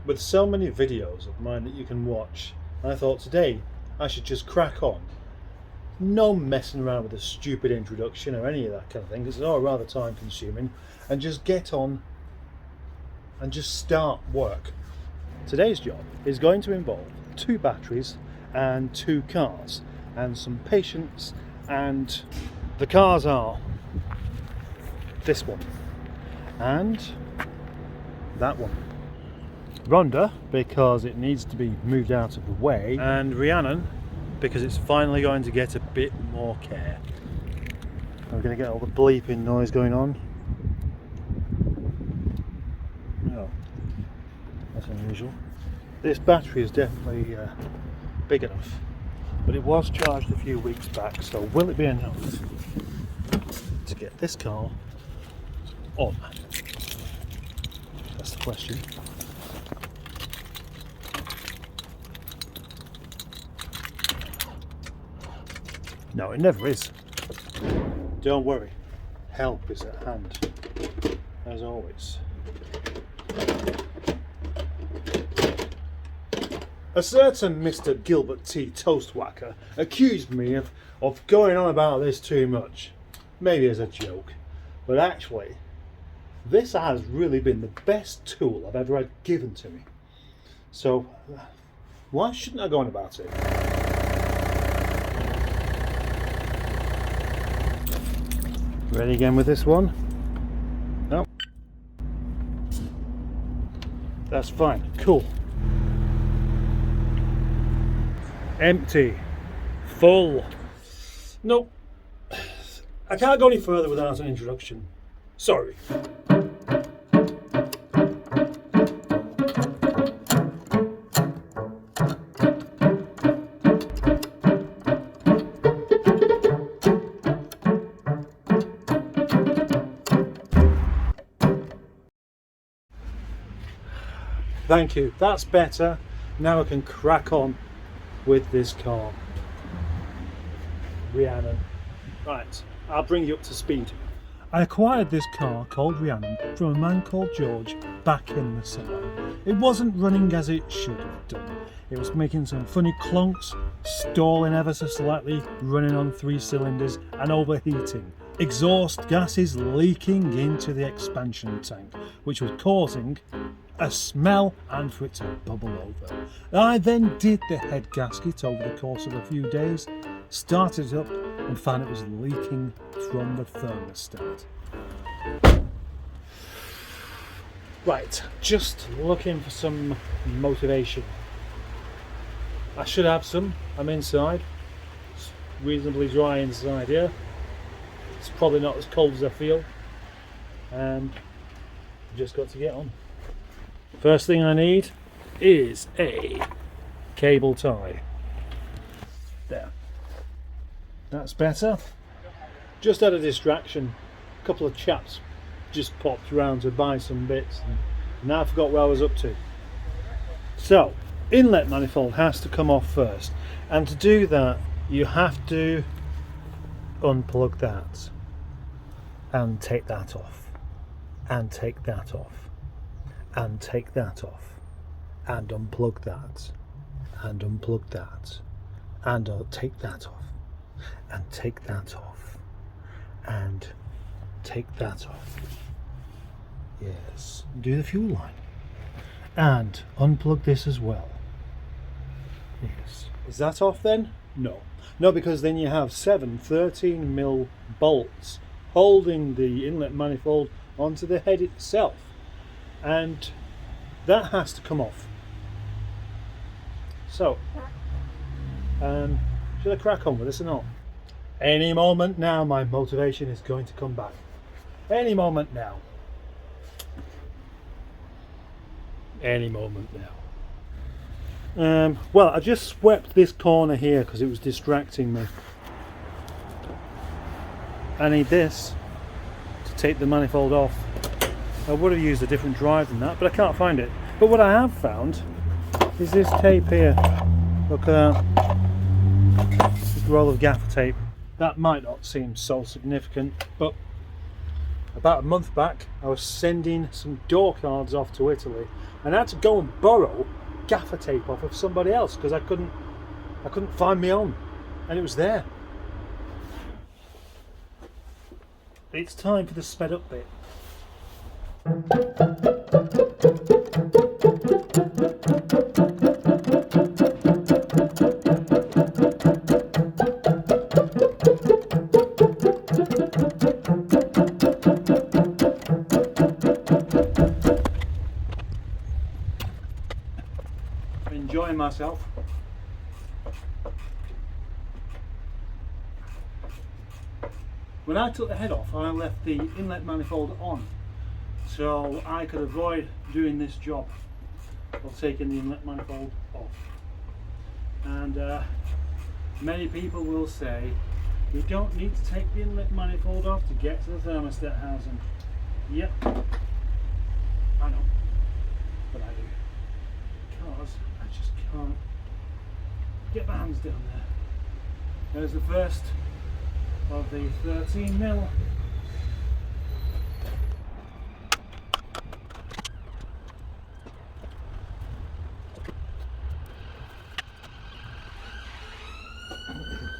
with so many videos of mine that you can watch, and I thought today I should just crack on. No messing around with a stupid introduction or any of that kind of thing, because it's all rather time consuming, and just get on and just start work. Today's job is going to involve 2 batteries and 2 cars and some patience, and the cars are this one and that one. Rhonda, because it needs to be moved out of the way, and Rhiannon, because it's finally going to get a bit more care. We're going to get all the bleeping noise going on. No, that's unusual. This battery is definitely big enough, but it was charged a few weeks back, so will it be enough to get this car on? That's the question. No, it never is. Don't worry, help is at hand, as always. A certain Mr. Gilbert T. Toastwhacker accused me of going on about this too much, maybe as a joke, but actually this has really been the best tool I've ever had given to me. So why shouldn't I go on about it? Ready again with this one? No. That's fine. Cool. Empty. Full. Nope. I can't go any further without an introduction. Sorry. Thank you, that's better. Now I can crack on with this car. Rhiannon. Right, I'll bring you up to speed. I acquired this car called Rhiannon from a man called George back in the summer. It wasn't running as it should have done. It was making some funny clunks, stalling ever so slightly, running on 3 cylinders and overheating. Exhaust gases leaking into the expansion tank, which was causing a smell and for it to bubble over. I then did the head gasket over the course of a few days, started it up and found it was leaking from the thermostat. Right, just looking for some motivation. I should have some. I'm inside. It's reasonably dry inside here. It's probably not as cold as I feel. Just got to get on. First thing I need is a cable tie. There. That's better. Just had a distraction. A couple of chaps just popped around to buy some bits, and now I forgot what I was up to. So, inlet manifold has to come off first, and to do that you have to unplug that and take that off, and take that off, and take that off, and unplug that, and unplug that, and take that off, and take that off, and take that off. Yes, do the fuel line, and unplug this as well. Yes. Is that off then? No. No, because then you have 7 13mm bolts holding the inlet manifold onto the head itself, and that has to come off. So, should I crack on with this or not? Any moment now my motivation is going to come back. Any moment now. Any moment now. Well, I just swept this corner here because it was distracting me. I need this to take the manifold off. I would have used a different drive than that, but I can't find it. But what I have found is this tape here. Look at that. This roll of gaffer tape. That might not seem so significant, but about a month back, I was sending some door cards off to Italy, and I had to go and borrow gaffer tape off of somebody else because I couldn't find my own, and it was there. It's time for the sped up bit. I'm enjoying myself. When I took the head off, I left the inlet manifold on, so I could avoid doing this job of taking the inlet manifold off. And many people will say you don't need to take the inlet manifold off to get to the thermostat housing. Yep, I know, but I do, because I just can't get my hands down there. There's the first of the 13mm.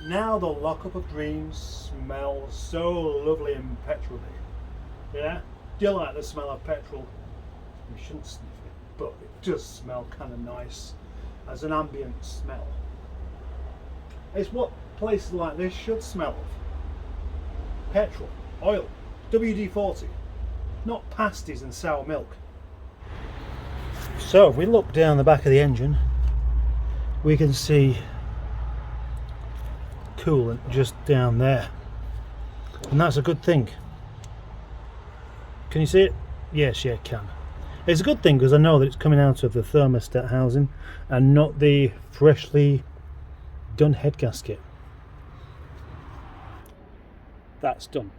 Now the lockup of dreams smells so lovely and petrol-y. Yeah? Do you like the smell of petrol? You shouldn't sniff it, but it does smell kind of nice as an ambient smell. It's what places like this should smell of. Petrol, oil, WD-40, not pasties and sour milk. So if we look down the back of the engine, we can see coolant just down there, and that's a good thing. Can you see it? Yes, you can. It's a good thing because I know that it's coming out of the thermostat housing and not the freshly done head gasket. That's done.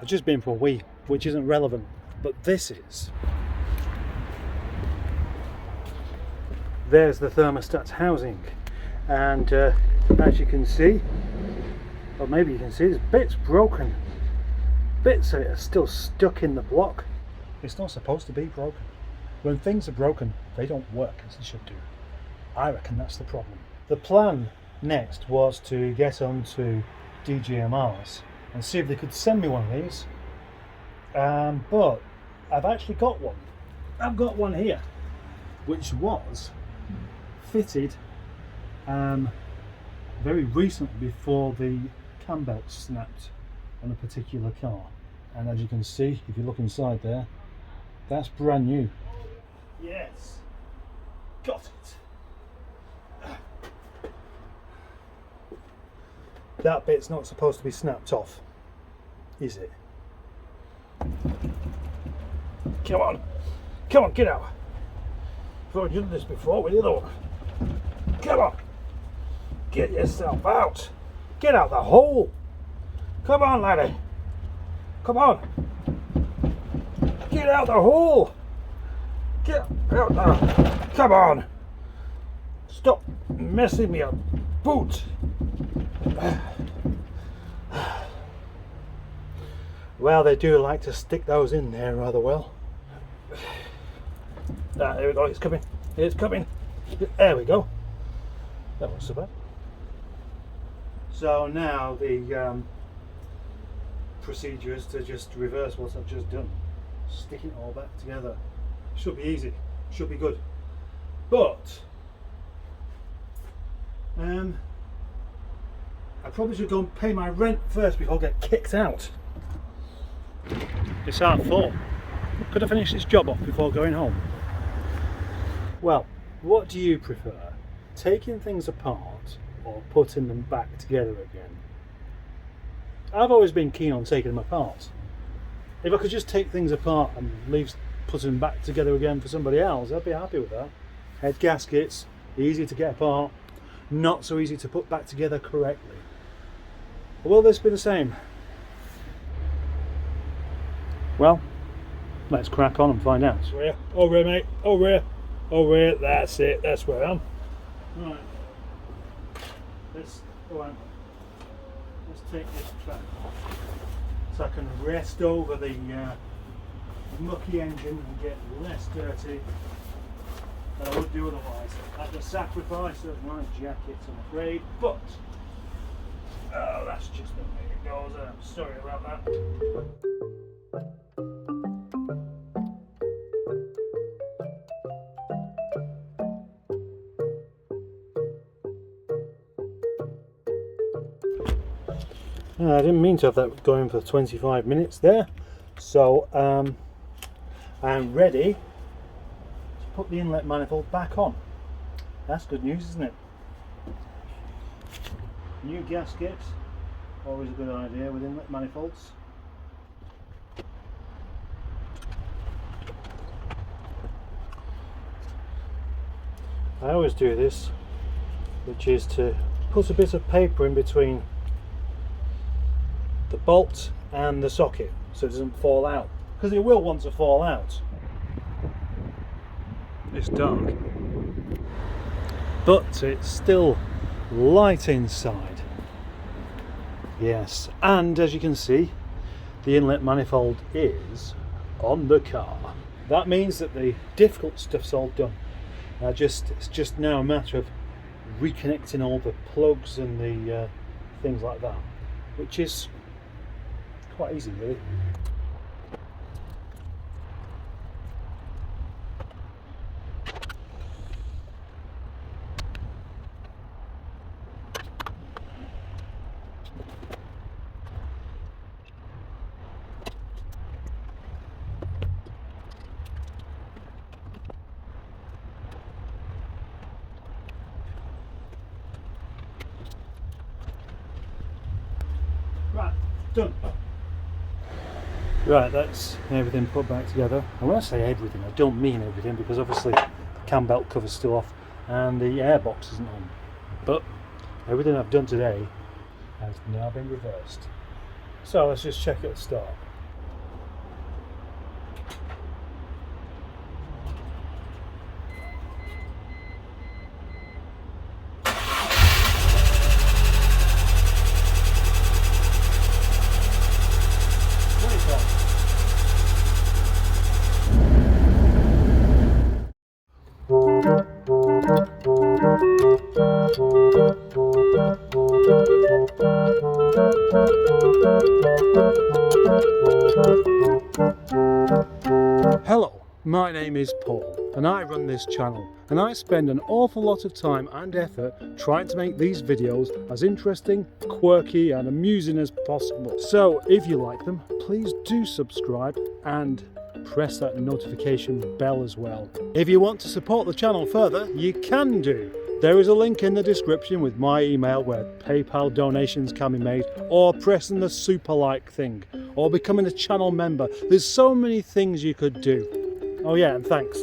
I've just been for a wee, which isn't relevant, but this is. There's the thermostat housing, and as you can see, or maybe you can see, there's bits broken. Bits of it are still stuck in the block. It's not supposed to be broken. When things are broken, they don't work as they should do. I reckon that's the problem. The plan next was to get onto DGMRs and see if they could send me one of these, but I've actually got one. I've got one here which was fitted very recently before the cam belt snapped on a particular car, and as you can see, if you look inside there, that's brand new. Yes, got it. That bit's not supposed to be snapped off, is it? Come on, come on, get out. I've already done this before with the other one. Come on, get yourself out. Get out the hole. Come on, laddie. Come on. Get out the hole. Get out there. Come on. Stop messing me up. Boot. Well, they do like to stick those in there rather well. There we go, it's coming. It's coming. There we go. That wasn't so bad. So now the procedure is to just reverse what I've just done. Stick it all back together. Should be easy. Should be good. But I probably should go and pay my rent first before I get kicked out. It's 4:30. Could I finish this job off before going home? Well, what do you prefer? Taking things apart or putting them back together again? I've always been keen on taking them apart. If I could just take things apart and leave putting them back together again for somebody else, I'd be happy with that. Head gaskets, easy to get apart, not so easy to put back together correctly. Will this be the same? Well, let's crack on and find out. Over here, mate. Over here. Over here. That's it. That's where I am. Right. Let's go on. Let's take this back. so I can rest over the mucky engine and get less dirty than I would do otherwise. At the sacrifice of my jacket, I'm afraid, but that's just the way it goes. I'm sorry about that. I didn't mean to have that going for 25 minutes there, so I'm ready to put the inlet manifold back on. That's good news, isn't it? New gasket, always a good idea with inlet manifolds. I always do this, which is to put a bit of paper in between the bolt and the socket so it doesn't fall out, because it will want to fall out. It's dark, but it's still light inside. Yes, and as you can see, the inlet manifold is on the car. That means that the difficult stuff's all done. It's just now a matter of reconnecting all the plugs and the things like that, which is quite easy, really. Right, done. Right, that's everything put back together. And when I say everything, I don't mean everything, because obviously the cam belt cover's still off and the airbox isn't on. But everything I've done today has now been reversed. So let's just check at the start. Hello, my name is Paul and I run this channel, and I spend an awful lot of time and effort trying to make these videos as interesting, quirky and amusing as possible. So if you like them, please do subscribe and press that notification bell as well. If you want to support the channel further, you can do. There is a link in the description with my email where PayPal donations can be made, or pressing the super like thing, or becoming a channel member. There's so many things you could do. Oh yeah, and thanks.